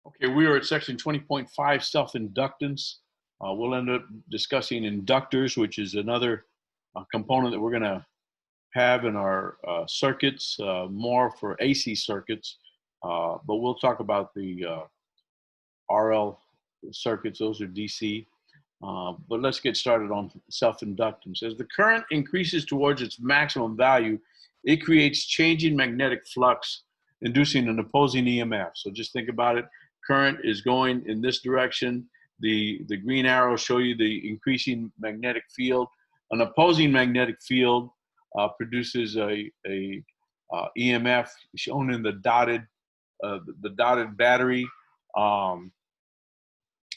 Okay, we are at section 20.5, self-inductance. We'll end up discussing inductors, which is another component that we're going to have in our circuits, more for AC circuits. But we'll talk about the RL circuits. Those are DC. But let's get started on self-inductance. As the current increases towards its maximum value, it creates changing magnetic flux, inducing an opposing EMF. So just think about it. Current is going in this direction. The green arrows show you the increasing magnetic field. An opposing magnetic field produces a EMF shown in the dotted battery.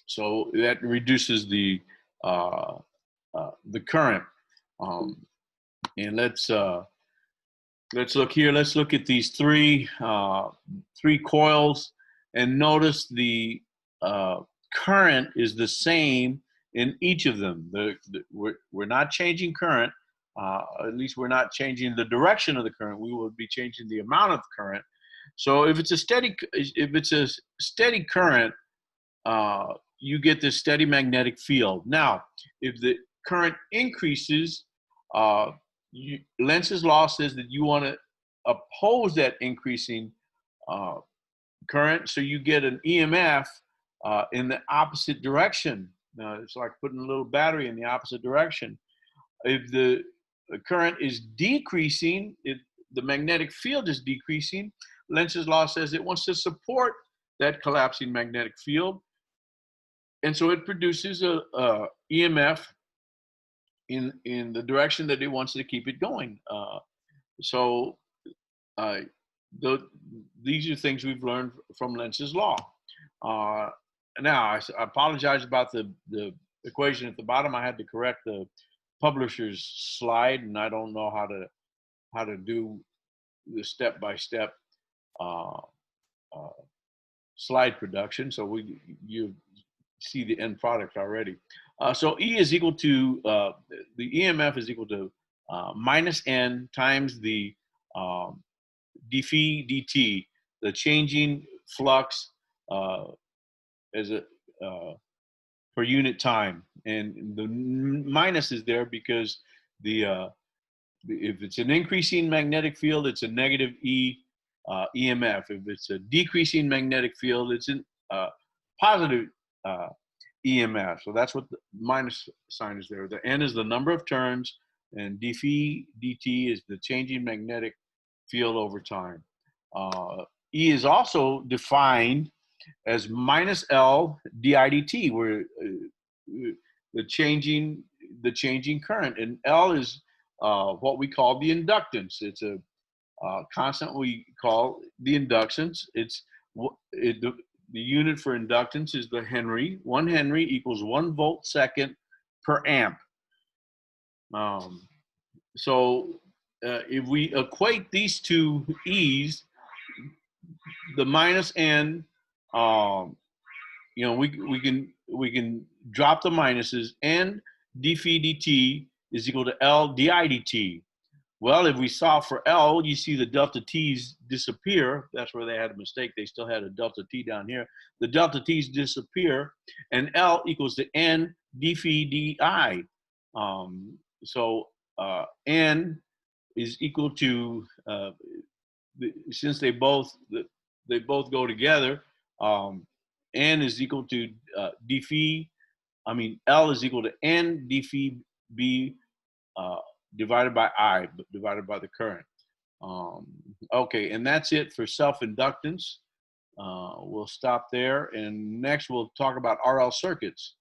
So that reduces the current. And let's look here. Let's look at these three coils, and notice the current is the same in each of them. We're not changing current. At least we're not changing the direction of the current. We will be changing the amount of current. So if it's a steady current, you get this steady magnetic field. Now, if the current increases, Lenz's law says that you want to oppose that increasing current, so you get an EMF in the opposite direction. It's like putting a little battery in the opposite direction. If the current is decreasing, if the magnetic field is decreasing, Lenz's law says it wants to support that collapsing magnetic field. And so it produces a EMF in the direction that it wants to keep it going. These are things we've learned from Lenz's law. Now, I apologize about the equation at the bottom. I had to correct the publisher's slide, and I don't know how to do the step-by-step slide production. So you see the end product already. So E is equal to, the EMF is equal to minus N times the dphi dt, the changing flux as a per unit time. And the minus is there because if it's an increasing magnetic field, it's a negative E EMF. If it's a decreasing magnetic field, it's a positive EMF. So that's what the minus sign is there. The N is the number of turns, and dphi dt is the changing magnetic field over time. E is also defined as minus L di dt, where the changing current, and L is what we call the inductance. It's a constant we call the inductance. The unit for inductance is the Henry. 1 Henry equals 1 volt second per amp. If we equate these two E's, the minus N, we can drop the minuses, and dphi dt is equal to L di dt. Well, if we solve for L, you see the delta t's disappear. That's where they had a mistake. They still had a delta t down here. The delta t's disappear, and L equals to N dphi di. N is equal to, since they both go together, N is equal to L is equal to N dphi b divided by I, divided by the current. Okay, and that's it for self-inductance. We'll stop there, and next we'll talk about RL circuits.